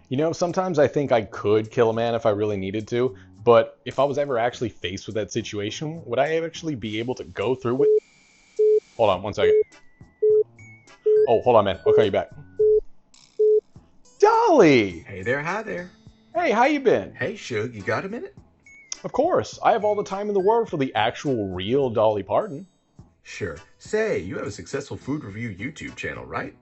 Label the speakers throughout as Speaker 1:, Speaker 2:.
Speaker 1: You know, sometimes I think I could kill a man if I really needed to, but if I was ever actually faced with that situation, would I actually be able to go through with... Hold on, one second. Oh, hold on, man. I'll call you back. Dolly!
Speaker 2: Hey there, hi there.
Speaker 1: Hey, how you been?
Speaker 2: Hey, Shug, you got a minute?
Speaker 1: Of course, I have all the time in the world for the actual real Dolly Parton.
Speaker 2: Sure. Say, you have a successful food review YouTube channel, right?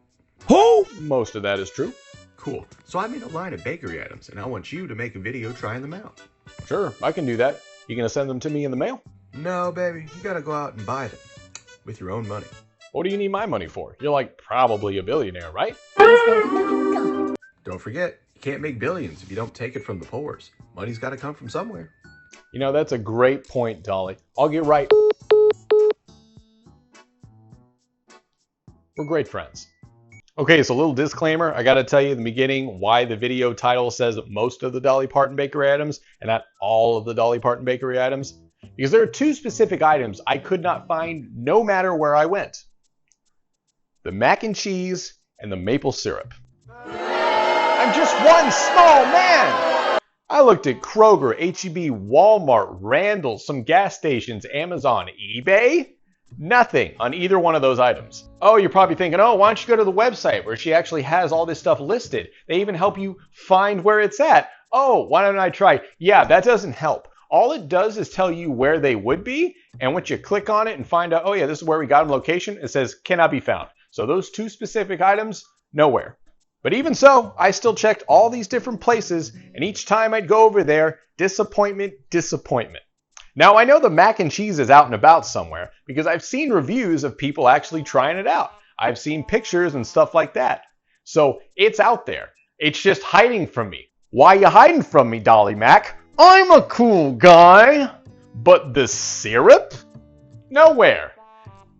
Speaker 1: Who? Most of that is true.
Speaker 2: Cool. So I made a line of bakery items, and I want you to make a video trying them out.
Speaker 1: Sure, I can do that. You gonna send them to me in the mail?
Speaker 2: No, baby, you gotta go out and buy them. With your own money.
Speaker 1: What do you need my money for? You're like probably a billionaire, right?
Speaker 2: Don't forget, you can't make billions if you don't take it from the pores. Money's gotta come from somewhere.
Speaker 1: You know, that's a great point, Dolly. I'll get right... We're great friends. Okay, so a little disclaimer. I gotta tell you in the beginning why the video title says most of the Dolly Parton bakery items and not all of the Dolly Parton bakery items. Because there are two specific items I could not find no matter where I went. The mac and cheese and the maple syrup. I'm just one small man! I looked at Kroger, H-E-B, Walmart, Randall's, some gas stations, Amazon, eBay. Nothing on either one of those items. Oh, you're probably thinking, oh, why don't you go to the website where she actually has all this stuff listed? They even help you find where it's at. Oh, why don't I try? Yeah, that doesn't help. All it does is tell you where they would be, and once you click on it and find out, oh yeah, this is where we got them location, it says cannot be found. So those two specific items, nowhere. But even so, I still checked all these different places, and each time I'd go over there, disappointment, disappointment. Now I know the mac and cheese is out and about somewhere because I've seen reviews of people actually trying it out. I've seen pictures and stuff like that. So it's out there. It's just hiding from me. Why you hiding from me, Dolly Mac? I'm a cool guy. But the syrup? Nowhere.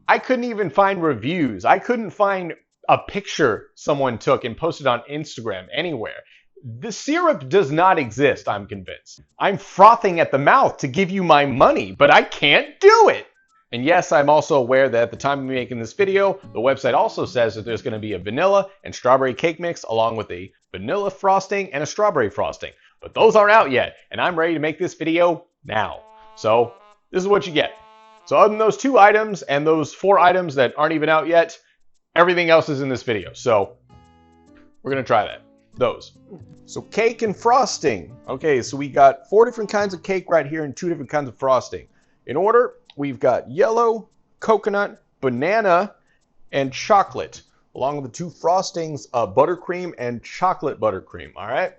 Speaker 1: I couldn't even find reviews. I couldn't find a picture someone took and posted on Instagram anywhere. The syrup does not exist, I'm convinced. I'm frothing at the mouth to give you my money, but I can't do it. And yes, I'm also aware that at the time of making this video, the website also says that there's going to be a vanilla and strawberry cake mix along with a vanilla frosting and a strawberry frosting. But those aren't out yet, and I'm ready to make this video now. So this is what you get. So other than those two items and those 4 items that aren't even out yet, everything else is in this video. So we're going to try that. Those. So cake and frosting. Okay, so we got 4 different kinds of cake right here and 2 different kinds of frosting. In order, we've got yellow, coconut, banana, and chocolate, along with the 2 frostings, buttercream and chocolate buttercream. All right.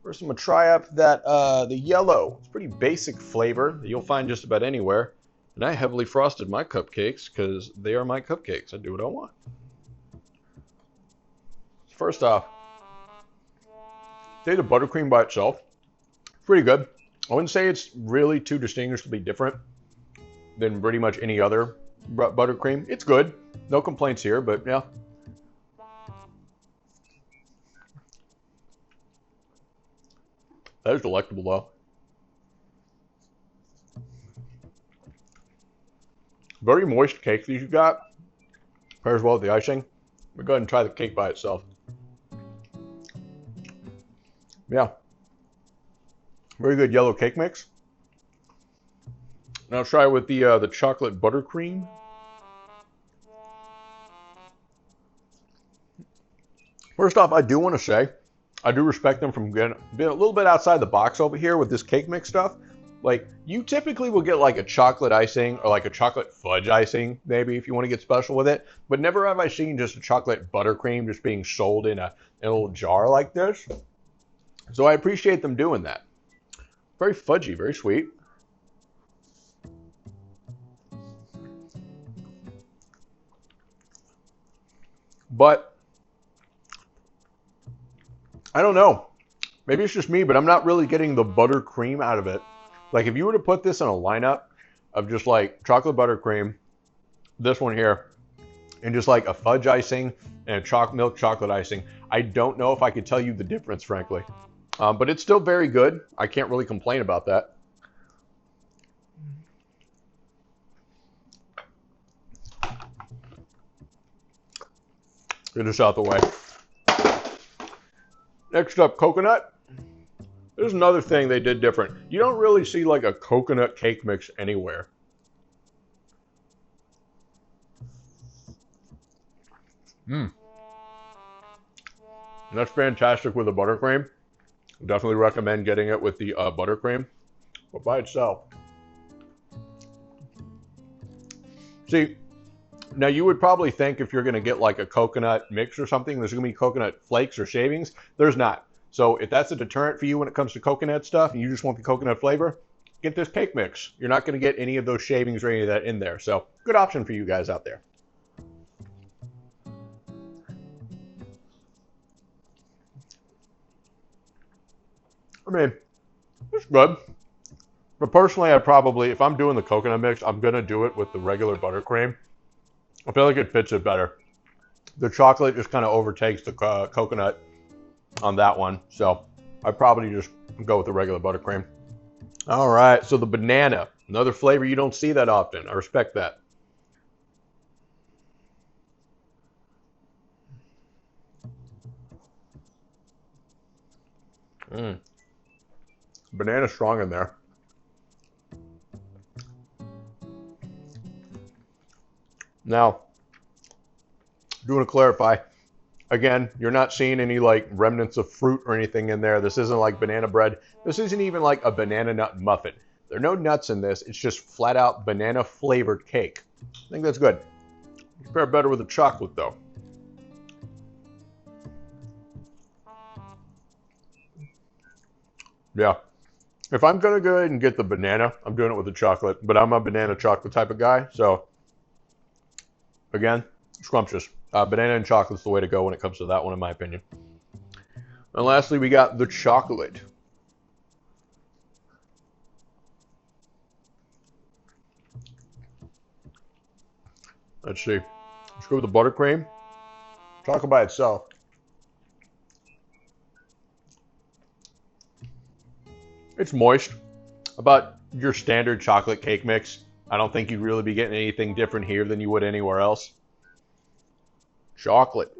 Speaker 1: First, I'm gonna try up that the yellow. It's pretty basic flavor that you'll find just about anywhere. And I heavily frosted my cupcakes because they are my cupcakes. I do what I want. First off, say the buttercream by itself, pretty good. I wouldn't say it's really too distinguishably different than pretty much any other buttercream. It's good. No complaints here, but yeah. That is delectable though. Very moist cake that you got. Pairs well with the icing. We'll go ahead and try the cake by itself. Yeah. Very good yellow cake mix. Now try with the chocolate buttercream. First off, I do want to say, I do respect them from being a little bit outside the box over here with this cake mix stuff. Like, you typically will get like a chocolate icing or like a chocolate fudge icing, maybe, if you want to get special with it. But never have I seen just a chocolate buttercream just being sold in a little jar like this. So I appreciate them doing that. Very fudgy, very sweet. But I don't know. Maybe it's just me, but I'm not really getting the buttercream out of it. Like if you were to put this in a lineup of just like chocolate buttercream, this one here, and just like a fudge icing and a milk chocolate icing, I don't know if I could tell you the difference, frankly. But it's still very good. I can't really complain about that. Get this out the way. Next up, coconut. There's another thing they did different. You don't really see like a coconut cake mix anywhere. And that's fantastic with the buttercream. Definitely recommend getting it with the buttercream, but by itself. See, now you would probably think if you're going to get like a coconut mix or something, there's going to be coconut flakes or shavings. There's not. So if that's a deterrent for you when it comes to coconut stuff and you just want the coconut flavor, get this cake mix. You're not going to get any of those shavings or any of that in there. So good option for you guys out there. I mean, it's good. But personally, I probably, if I'm doing the coconut mix, I'm going to do it with the regular buttercream. I feel like it fits it better. The chocolate just kind of overtakes the coconut on that one. So I'd probably just go with the regular buttercream. All right, so the banana, another flavor you don't see that often. I respect that. Banana strong in there. Now, I do want to clarify. Again, you're not seeing any like remnants of fruit or anything in there. This isn't like banana bread. This isn't even like a banana nut muffin. There are no nuts in this. It's just flat out banana flavored cake. I think that's good. You pair better with the chocolate though. Yeah. If I'm going to go ahead and get the banana, I'm doing it with the chocolate. But I'm a banana chocolate type of guy. So, again, scrumptious. Banana and chocolate's the way to go when it comes to that one, in my opinion. And lastly, we got the chocolate. Let's see. Let's go with the buttercream. Chocolate by itself. It's moist. About your standard chocolate cake mix. I don't think you'd really be getting anything different here than you would anywhere else. Chocolate.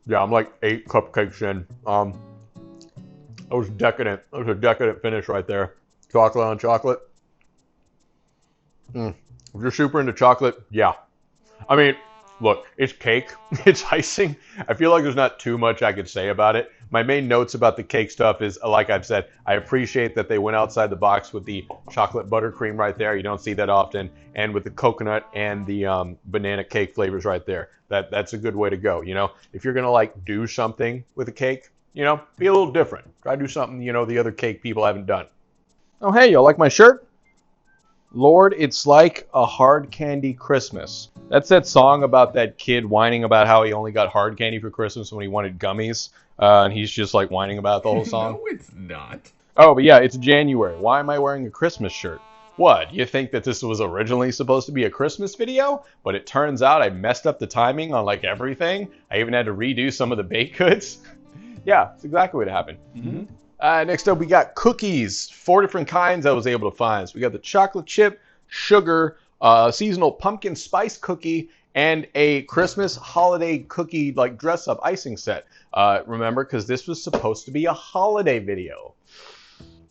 Speaker 1: Yeah, I'm like 8 cupcakes in. That was decadent. That was a decadent finish right there. Chocolate on chocolate. If you're super into chocolate, yeah. I mean, look, it's cake. It's icing. I feel like there's not too much I could say about it. My main notes about the cake stuff is, like I've said, I appreciate that they went outside the box with the chocolate buttercream right there. You don't see that often. And with the coconut and the banana cake flavors right there. That's a good way to go, you know? If you're going to, like, do something with a cake, you know, be a little different. Try to do something, you know, the other cake people haven't done. Oh, hey, y'all like my shirt? Lord, it's like a hard candy Christmas. That's that song about that kid whining about how he only got hard candy for Christmas when he wanted gummies. And he's just like whining about the whole song.
Speaker 2: No, it's not.
Speaker 1: Oh, but yeah, it's January. Why am I wearing a Christmas shirt? What, you think that this was originally supposed to be a Christmas video? But it turns out I messed up the timing on like everything. I even had to redo some of the baked goods. Yeah, that's exactly what happened. Next up, we got cookies. 4 different kinds I was able to find. So we got the chocolate chip, sugar, seasonal pumpkin spice cookie, and a Christmas holiday cookie like dress up icing set. Remember, because this was supposed to be a holiday video.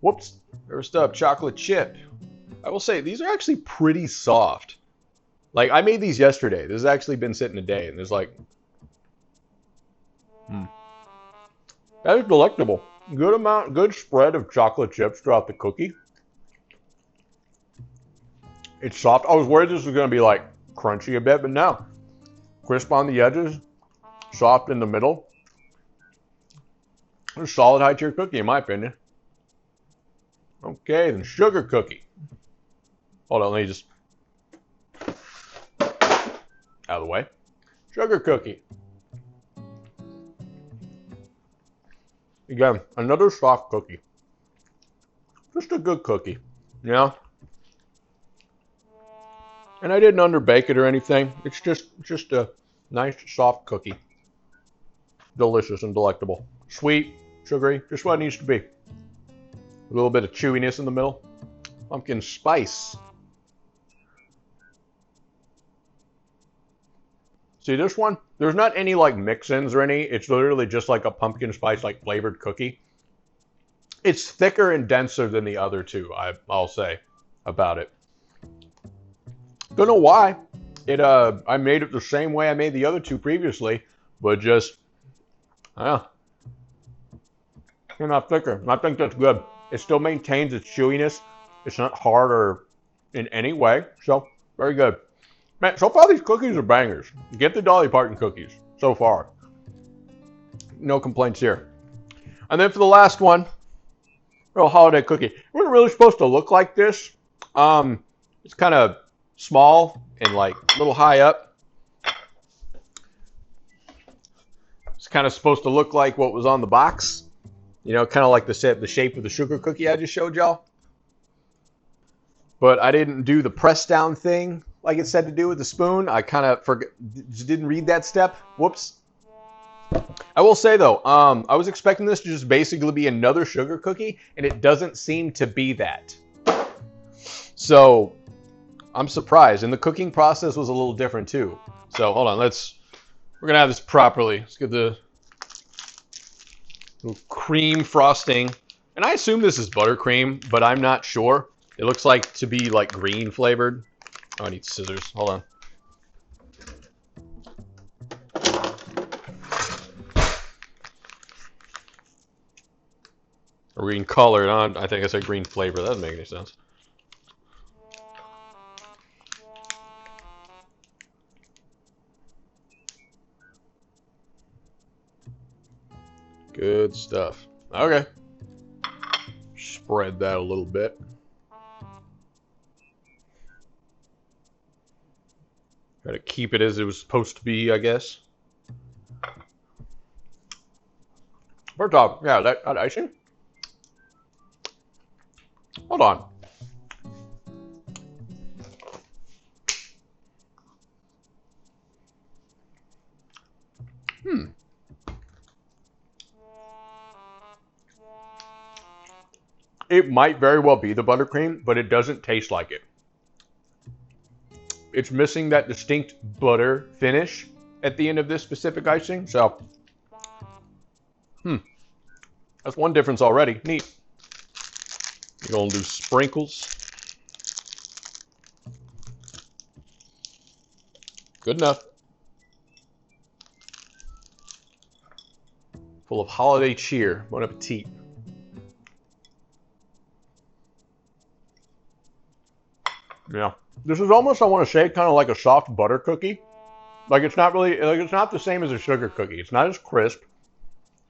Speaker 1: Whoops. First up, chocolate chip. I will say, these are actually pretty soft. Like, I made these yesterday. This has actually been sitting a day, and there's like... That is delectable. Good spread of chocolate chips throughout the cookie. It's soft. I was worried this was going to be like crunchy a bit, but no. Crisp on the edges, soft in the middle. It's a solid high tier cookie in my opinion. Okay, then sugar cookie. Hold on, let me just out of the way. Sugar cookie. Again, another soft cookie. Just a good cookie, you know? And I didn't underbake it or anything. It's just a nice soft cookie. Delicious and delectable. Sweet, sugary, just what it needs to be. A little bit of chewiness in the middle. Pumpkin spice. See this one? There's not any like mix-ins or any. It's literally just like a pumpkin spice like flavored cookie. It's thicker and denser than the other two, I'll say about it. Don't know why. I made it the same way I made the other two previously, but just, I don't know. They're not thicker. I think that's good. It still maintains its chewiness. It's not hard or in any way, so very good. Man, so far these cookies are bangers. Get the Dolly Parton cookies so far. No complaints here. And then for the last one, little holiday cookie. It wasn't really supposed to look like this. It's kind of small and like a little high up. It's kind of supposed to look like what was on the box. You know, kind of like the shape of the sugar cookie I just showed y'all. But I didn't do the press down thing like it said to do with the spoon. I kind of just didn't read that step. Whoops. I will say though, I was expecting this to just basically be another sugar cookie, and it doesn't seem to be that. So I'm surprised, and the cooking process was a little different too. So hold on, we're gonna have this properly. Let's get the little cream frosting, and I assume this is buttercream, but I'm not sure. It looks like to be like green flavored. Oh, I need scissors. Hold on. Green color. I think I said green flavor. That doesn't make any sense. Good stuff. Okay. Spread that a little bit. Try to keep it as it was supposed to be, I guess. First off, yeah, that icing. Hold on. It might very well be the buttercream, but it doesn't taste like it. It's missing that distinct butter finish at the end of this specific icing, so that's one difference already. Neat. You're gonna do sprinkles. Good enough. Full of holiday cheer. Bon appetit. Yeah. This is almost, I want to say, kind of like a soft butter cookie. Like it's not really, like it's not the same as a sugar cookie. It's not as crisp.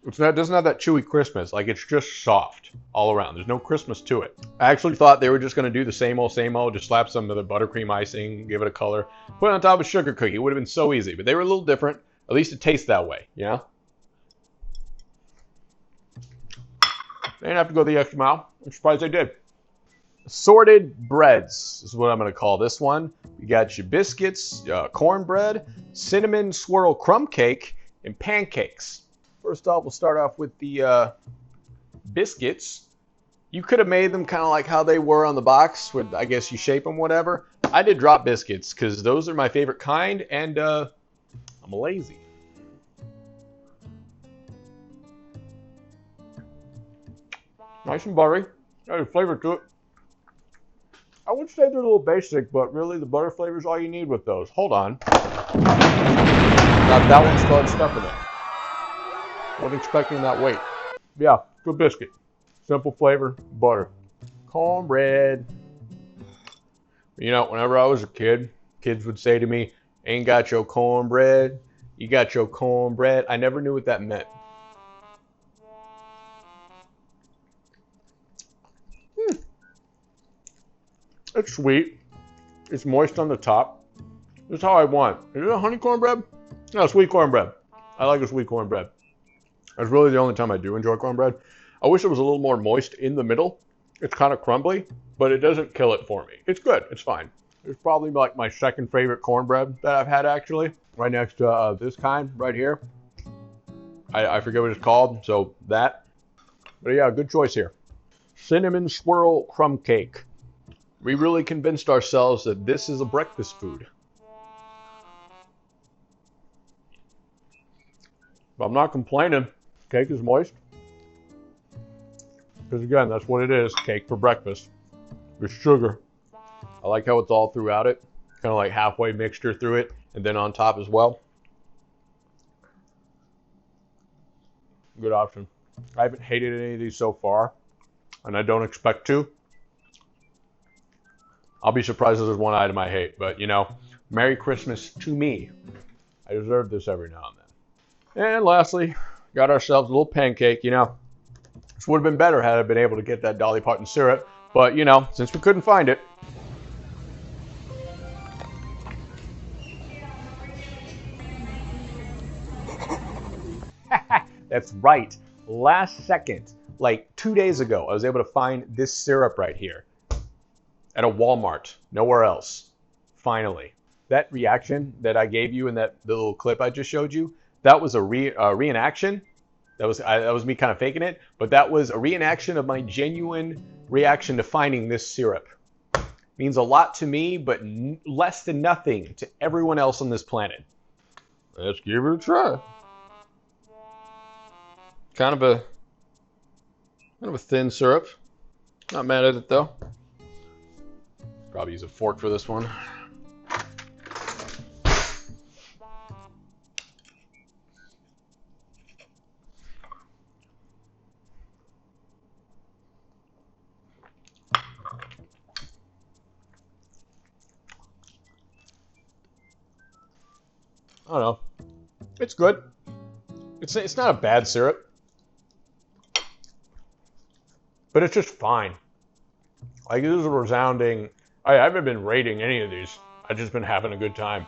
Speaker 1: It doesn't have that chewy crispness. Like it's just soft all around. There's no crispness to it. I actually thought they were just going to do the same old, just slap some of the buttercream icing, give it a color, put it on top of a sugar cookie. It would have been so easy, but they were a little different. At least it tastes that way, you know? They didn't have to go the extra mile. I'm surprised they did. Assorted breads is what I'm going to call this one. You got your biscuits, cornbread, cinnamon swirl crumb cake, and pancakes. First off, we'll start off with the biscuits. You could have made them kind of like how they were on the box, with I guess you shape them whatever. I did drop biscuits because those are my favorite kind, and I'm lazy. Nice and buttery. Got a flavor to it. I would say they're a little basic, but really the butter flavor is all you need with those. Hold on. Now that one started stuck in it. Wasn't expecting that weight. Yeah, good biscuit. Simple flavor, butter. Cornbread. You know, whenever I was a kid, kids would say to me, ain't got your cornbread, you got your cornbread. I never knew what that meant. It's sweet. It's moist on the top. This is how I want. Is it a honey cornbread? No, sweet cornbread. I like a sweet cornbread. That's really the only time I do enjoy cornbread. I wish it was a little more moist in the middle. It's kind of crumbly, but it doesn't kill it for me. It's good. It's fine. It's probably like my second favorite cornbread that I've had, actually. Right next to this kind right here. I forget what it's called, so that. But yeah, good choice here. Cinnamon swirl crumb cake. We really convinced ourselves that this is a breakfast food. But I'm not complaining. Cake is moist. Because again, that's what it is, cake for breakfast. With sugar. I like how it's all throughout it. Kind of like halfway mixture through it, and then on top as well. Good option. I haven't hated any of these so far, and I don't expect to. I'll be surprised if there's one item I hate, but you know, Merry Christmas to me. I deserve this every now and then. And lastly, got ourselves a little pancake. You know, this would have been better had I been able to get that Dolly Parton syrup, but you know, since we couldn't find it. That's right. Last second, like 2 days ago, I was able to find this syrup right here at a Walmart, nowhere else. Finally. That reaction that I gave you in that little clip I just showed you, that was a reenaction. That was me kind of faking it, but that was a reenaction of my genuine reaction to finding this syrup. Means a lot to me, but less than nothing to everyone else on this planet. Let's give it a try. Kind of a thin syrup. Not mad at it though. Probably use a fork for this one. I don't know. It's good. It's not a bad syrup. But it's just fine. Like, this is a resounding... I haven't been rating any of these. I've just been having a good time.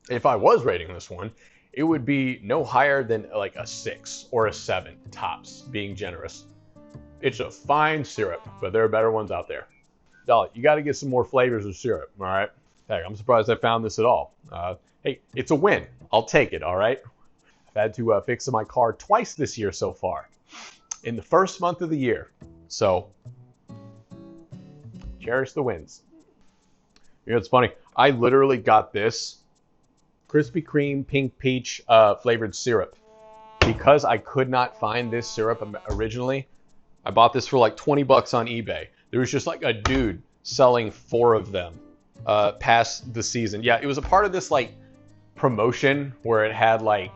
Speaker 1: If I was rating this one, it would be no higher than like a 6 or a 7, tops, being generous. It's a fine syrup, but there are better ones out there. Dolly, you got to get some more flavors of syrup, all right? Heck, I'm surprised I found this at all. Hey, it's a win. I'll take it, all right? I've had to fix my car twice this year so far, in the first month of the year. So, cherish the wins. You know, it's funny. I literally got this Krispy Kreme pink peach flavored syrup because I could not find this syrup originally. I bought this for like 20 bucks on eBay. There was just like a dude selling 4 of them past the season. Yeah, it was a part of this like promotion where it had like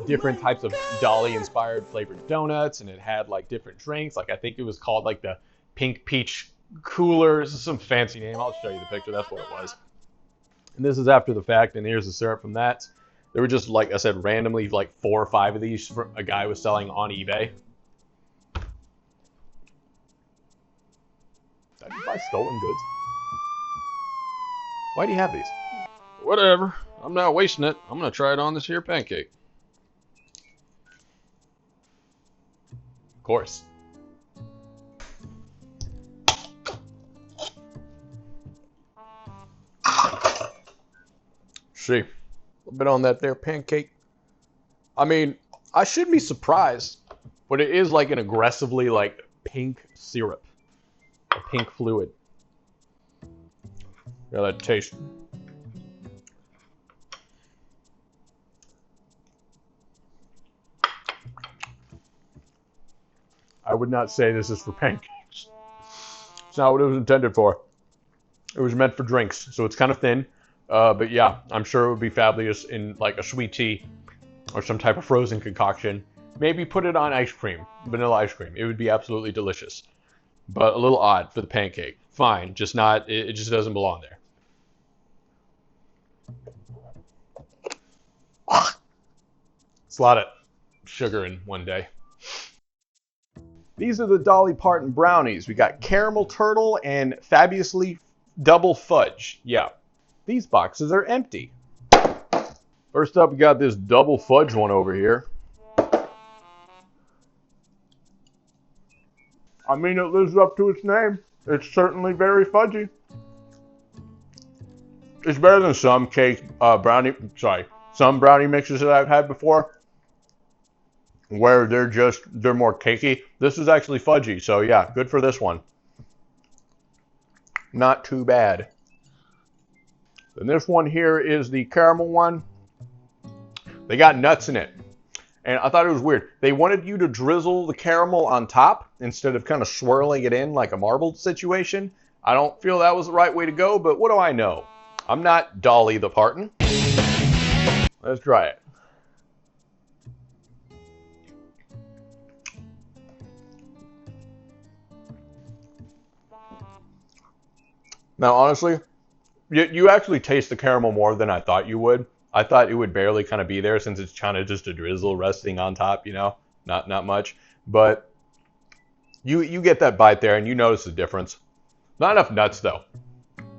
Speaker 1: different types of Dolly inspired flavored donuts, and it had like different drinks. Like I think it was called like the pink peach coolers, some fancy name. I'll show you the picture. That's what it was. And this is after the fact, and here's the syrup from that. There were just, like I said, randomly like 4 or 5 of these a guy was selling on eBay. Did I buy stolen goods? Why do you have these? Whatever. I'm not wasting it. I'm going to try it on this here pancake. Of course. See, a little bit on that there pancake. I mean, I shouldn't be surprised, but it is like an aggressively like pink syrup, a pink fluid. Yeah, that taste. I would not say this is for pancakes. It's not what it was intended for. It was meant for drinks, so it's kind of thin. But yeah, I'm sure it would be fabulous in like a sweet tea or some type of frozen concoction. Maybe put it on ice cream, vanilla ice cream. It would be absolutely delicious. But a little odd for the pancake. Fine, just not, it just doesn't belong there. It's a lot of sugar in one day. These are the Dolly Parton brownies. We got caramel turtle and fabulously double fudge. Yeah. These boxes are empty. First up, we got this double fudge one over here. I mean, it lives up to its name. It's certainly very fudgy. It's better than some some brownie mixes that I've had before, where they're more cakey. This is actually fudgy, so yeah, good for this one. Not too bad. And this one here is the caramel one. They got nuts in it. And I thought it was weird. They wanted you to drizzle the caramel on top instead of kind of swirling it in like a marbled situation. I don't feel that was the right way to go, but what do I know? I'm not Dolly the Parton. Let's try it. Now, honestly, you actually taste the caramel more than I thought you would. I thought it would barely kind of be there since it's kind of just a drizzle resting on top, you know, not much. But you get that bite there and you notice the difference. Not enough nuts though.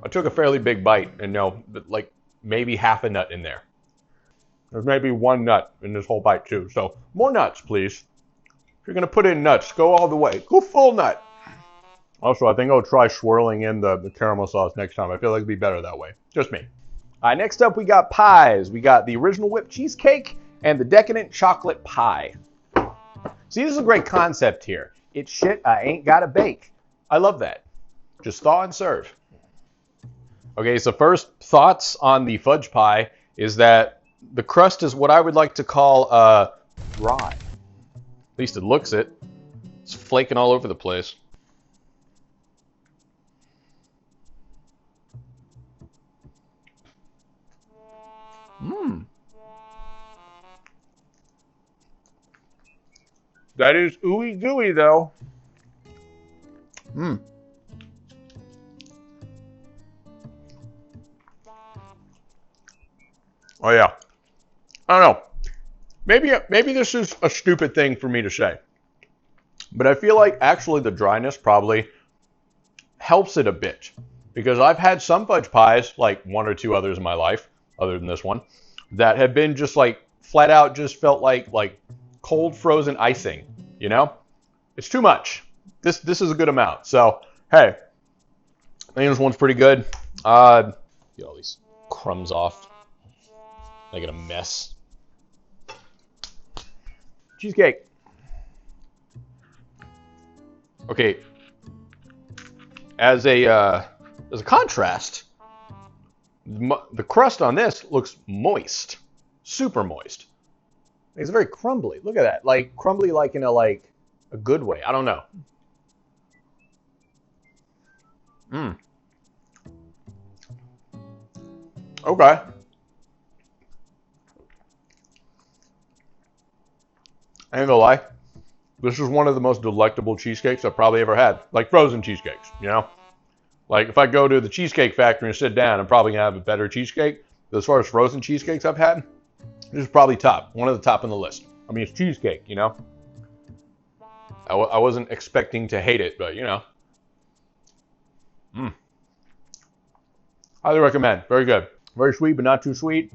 Speaker 1: I took a fairly big bite and like maybe half a nut in there. There's maybe one nut in this whole bite too. So more nuts, please. If you're gonna put in nuts, go all the way. Go full nut. Also, I think I'll try swirling in the caramel sauce next time. I feel like it'd be better that way. Just me. All right, next up we got pies. We got the original whipped cheesecake and the decadent chocolate pie. See, this is a great concept here. It's shit I ain't gotta bake. I love that. Just thaw and serve. Okay, so first thoughts on the fudge pie is that the crust is what I would like to call dry. At least it looks it. It's flaking all over the place. Mmm. That is ooey gooey though. Mmm. Oh yeah. I don't know. Maybe this is a stupid thing for me to say. But I feel like actually the dryness probably helps it a bit. Because I've had some fudge pies, like one or two others in my life, other than this one, that have been just like flat out just felt like cold frozen icing, you know? It's too much. This is a good amount. So, hey, I think this one's pretty good. Get all these crumbs off. Making a mess. Cheesecake. Okay. As a contrast, the crust on this looks moist, super moist. It's very crumbly. Look at that, like crumbly, like in a good way. I don't know. Mmm. Okay. I ain't gonna lie. This is one of the most delectable cheesecakes I've probably ever had. Like frozen cheesecakes, you know? Like if I go to the Cheesecake Factory and sit down, I'm probably gonna have a better cheesecake. But as far as frozen cheesecakes I've had, this is probably top. One of the top on the list. I mean, it's cheesecake, you know? I wasn't expecting to hate it, but you know. Mmm. Highly recommend. Very good. Very sweet, but not too sweet.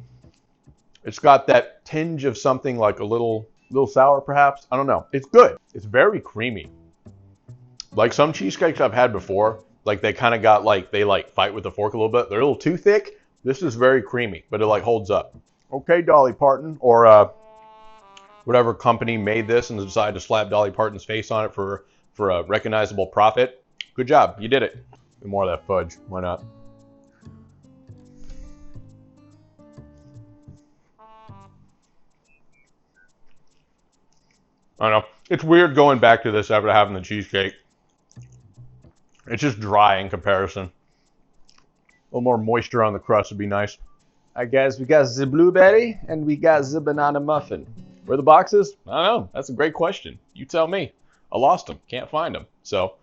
Speaker 1: It's got that tinge of something like a little sour, perhaps. I don't know. It's good. It's very creamy. Like some cheesecakes I've had before, like they kind of got they fight with the fork a little bit. They're a little too thick. This is very creamy, but it holds up. Okay, Dolly Parton, or whatever company made this and decided to slap Dolly Parton's face on it for a recognizable profit. Good job. You did it. More of that fudge. Why not? I don't know. It's weird going back to this after having the cheesecake. It's just dry in comparison. A little more moisture on the crust would be nice. I guess we got the blueberry and we got the banana muffin. Where are the boxes? I don't know. That's a great question. You tell me. I lost them. Can't find them. So,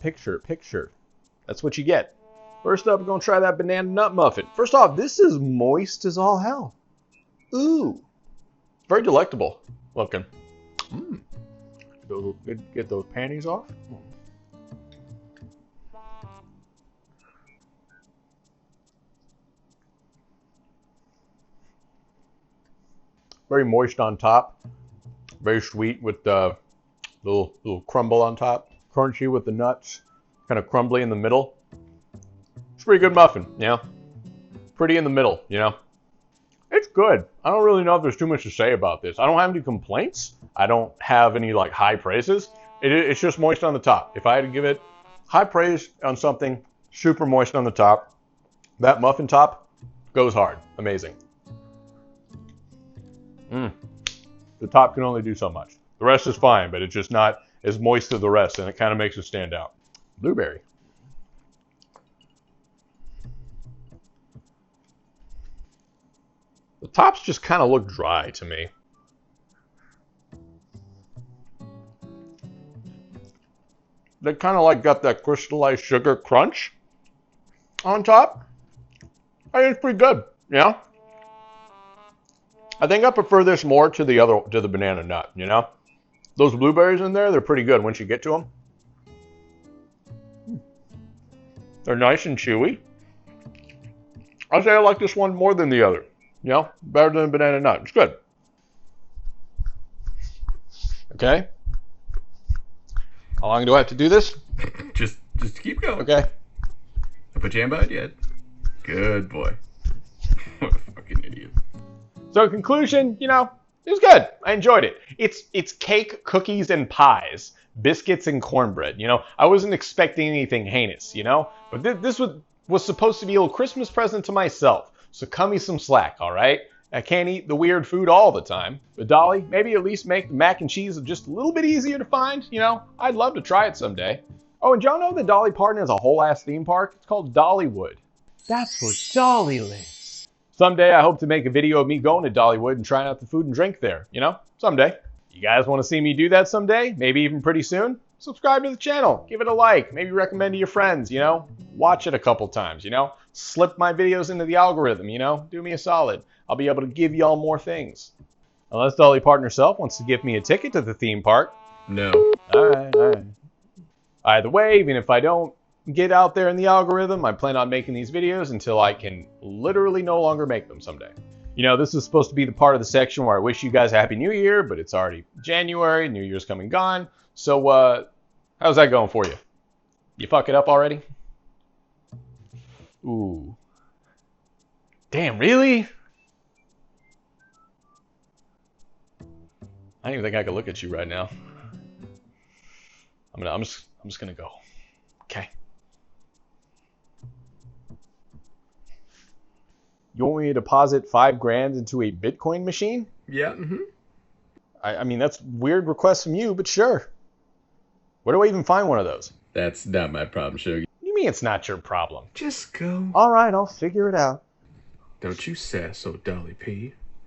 Speaker 1: picture. That's what you get. First up, we're going to try that banana nut muffin. First off, this is moist as all hell. Ooh. Very delectable looking. Mmm. Get those panties off. Very moist on top. Very sweet with the little crumble on top. Crunchy with the nuts. Kind of crumbly in the middle. It's a pretty good muffin, you know? Pretty in the middle, you know? It's good. I don't really know if there's too much to say about this. I don't have any complaints. I don't have any like high praises. It's just moist on the top. If I had to give it high praise on something, super moist on the top. That muffin top goes hard. Amazing. The top can only do so much. The rest is fine, but it's just not as moist as the rest, and it kind of makes it stand out. Blueberry. The tops just kind of look dry to me. They kind of like got that crystallized sugar crunch on top. I think it's pretty good, you know? I think I prefer this more to the banana nut, you know? Those blueberries in there, they're pretty good once you get to them. They're nice and chewy. I'd say I like this one more than the other. You know, better than banana nut. It's good. Okay. How long do I have to do this?
Speaker 2: Just keep going.
Speaker 1: Okay.
Speaker 2: I put you in bud yet? Good boy. What a fucking idiot.
Speaker 1: So in conclusion, you know, it was good. I enjoyed it. It's cake, cookies, and pies, biscuits, and cornbread. You know, I wasn't expecting anything heinous, you know? But this was supposed to be a little Christmas present to myself. So cut me some slack, all right? I can't eat the weird food all the time. But Dolly, maybe at least make the mac and cheese just a little bit easier to find, you know? I'd love to try it someday. Oh, and y'all know that Dolly Parton has a whole-ass theme park? It's called Dollywood. That's where Dolly lives. Someday I hope to make a video of me going to Dollywood and trying out the food and drink there, you know? Someday. You guys want to see me do that someday? Maybe even pretty soon? Subscribe to the channel. Give it a like. Maybe recommend to your friends, you know? Watch it a couple times, you know? Slip my videos into the algorithm, you know? Do me a solid. I'll be able to give y'all more things. Unless Dolly Parton herself wants to give me a ticket to the theme park.
Speaker 2: No.
Speaker 1: All right. Either way, even if I don't get out there in the algorithm, I plan on making these videos until I can literally no longer make them someday. You know, this is supposed to be the part of the section where I wish you guys a Happy New Year, but it's already January, New Year's come and gone. So, how's that going for you? You fuck it up already? Ooh. Damn, really? I don't even think I can look at you right now. I'm just gonna go. Okay. You want me to deposit $5,000 into a Bitcoin machine?
Speaker 2: Yeah.
Speaker 1: I mean, that's a weird request from you, but sure. Where do I even find one of those?
Speaker 2: That's not my problem, Shogi.
Speaker 1: What do you mean it's not your problem?
Speaker 2: Just go.
Speaker 1: All right, I'll figure it out.
Speaker 2: Don't you sass, oh Dolly P.